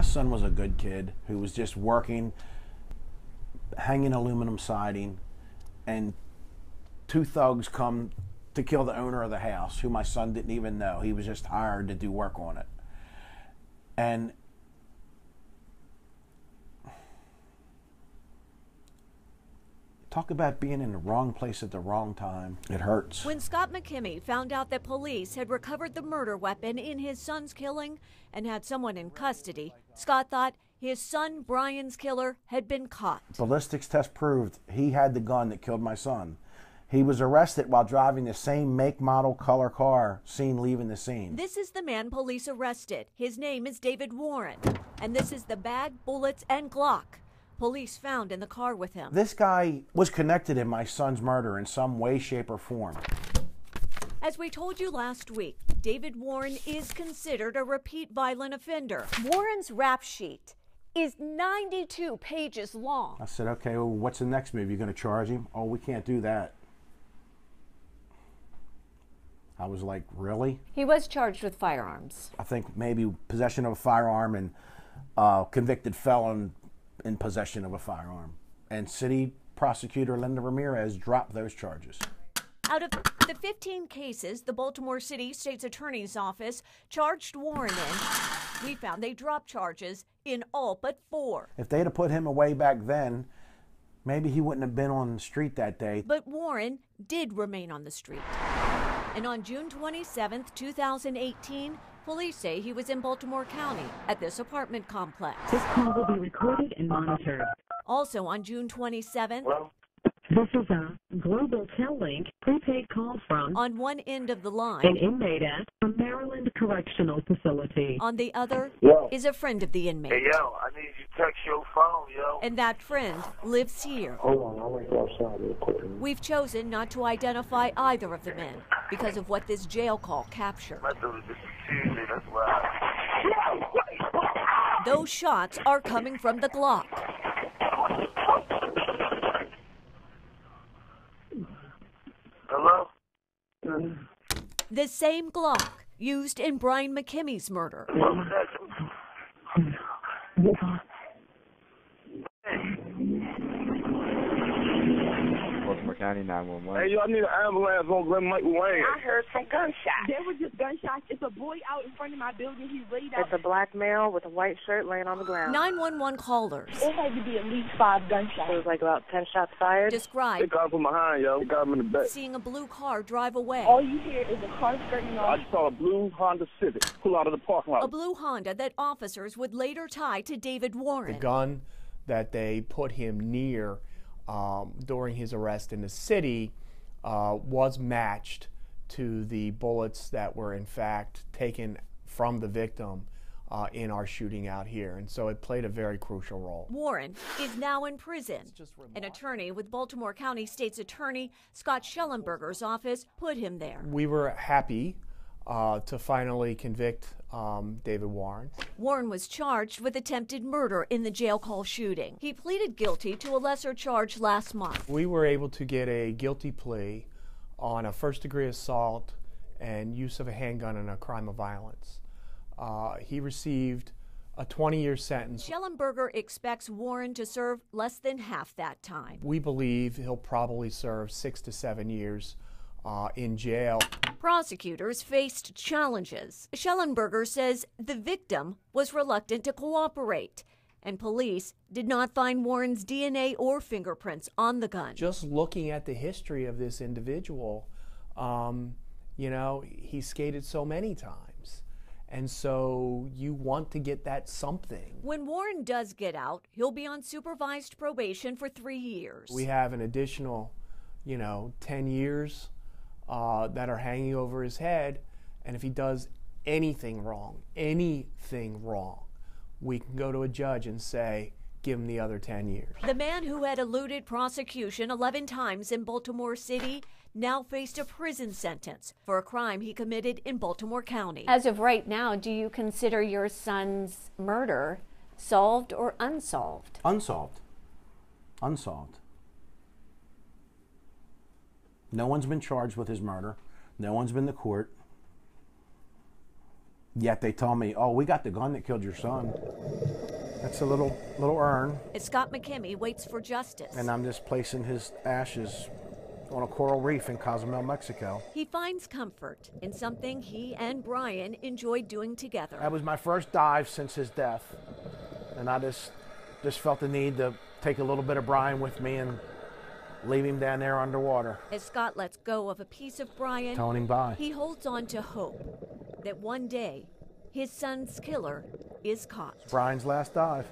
My son was a good kid who was just working, hanging aluminum siding, and two thugs come to kill the owner of the house, who my son didn't even know. He was just hired to do work on it. And talk about being in the wrong place at the wrong time. It hurts. When Scott McKimmey found out that police had recovered the murder weapon in his son's killing and had someone in custody, Scott thought his son Brian's killer had been caught. Ballistics test proved he had the gun that killed my son. He was arrested while driving the same make, model, color car seen leaving the scene. This is the man police arrested. His name is David Warren. And this is the bag, bullets, and Glock police found in the car with him. This guy was connected in my son's murder in some way, shape, or form. As we told you last week, David Warren is considered a repeat violent offender. Warren's rap sheet is 92 pages long. I said, okay, well, what's the next move? You're going to charge him? Oh, we can't do that. I was like, really? He was charged with firearms. I think maybe possession of a firearm and convicted felon in possession of a firearm. And city prosecutor Linda Ramirez dropped those charges. Out of the 15 cases the Baltimore City State's Attorney's Office charged Warren in, we found they dropped charges in all but 4. If they'd have put him away back then, maybe he wouldn't have been on the street that day. But Warren did remain on the street. And on June 27, 2018, police say he was in Baltimore County at this apartment complex. This call will be recorded and monitored. Also on June 27th, this is a Global Tel-Link prepaid call from on one end of the line, an inmate at a Maryland Correctional Facility. On the other is a friend of the inmate. Hey, yo, I need you to text your phone, yo. And that friend lives here. Hold on, I'll go outside real quick. We've chosen not to identify either of the men because of what this jail call captured. My dude is Tuesday, that's why. Those shots are coming from the Glock. Hello? The same Glock used in Brian McKimmey's murder. What was that? Baltimore County 911. Hey, yo, I need an ambulance on Glen Michael Wayne. I heard some gunshots. There were just gunshots. It's a boy out in front of my building. He's laid out. It's a black male with a white shirt laying on the ground. 911 callers It had to be at least 5 gunshots. It was like about 10 shots fired. They described got from behind, yo. They got him in the back. seeing a blue car drive away. All you hear is a car skirting I off. just saw a blue Honda Civic pull out of the parking lot. A blue Honda that officers would later tie to David Warren. The gun that they put him near during his arrest in the city was matched to the bullets that were in fact taken from the victim in our shooting out here, and so it played a very crucial role. Warren is now in prison. An attorney with Baltimore County State's Attorney Scott Schellenberger's office put him there. We were happy to finally convict David Warren. Warren was charged with attempted murder in the jail call shooting. He pleaded guilty to a lesser charge last month. We were able to get a guilty plea on a first-degree assault and use of a handgun in a crime of violence. He received a 20-year sentence. Schellenberger expects Warren to serve less than half that time. We believe he'll probably serve 6 to 7 years in jail. Prosecutors faced challenges. Schellenberger says the victim was reluctant to cooperate, and police did not find Warren's DNA or fingerprints on the gun. Just looking at the history of this individual, you know, he skated so many times. And so you want to get that something. When Warren does get out, he'll be on supervised probation for 3 years. We have an additional, 10 years that are hanging over his head. And if he does anything wrong, we can go to a judge and say, give him the other 10 years. The man who had eluded prosecution 11 times in Baltimore City now faced a prison sentence for a crime he committed in Baltimore County. As of right now, do you consider your son's murder solved or unsolved? Unsolved. No one's been charged with his murder. No one's been to court. Yet they tell me, oh, we got the gun that killed your son. That's a little urn, As Scott McKimmey waits for justice. and I'm just placing his ashes on a coral reef in Cozumel, Mexico. He finds comfort in something he and Brian enjoyed doing together. That was my first dive since his death, and I just felt the need to take a little bit of Brian with me and leave him down there underwater. As Scott lets go of a piece of Brian, Towing him by. he holds on to hope that one day his son's killer is caught. Brian's last dive.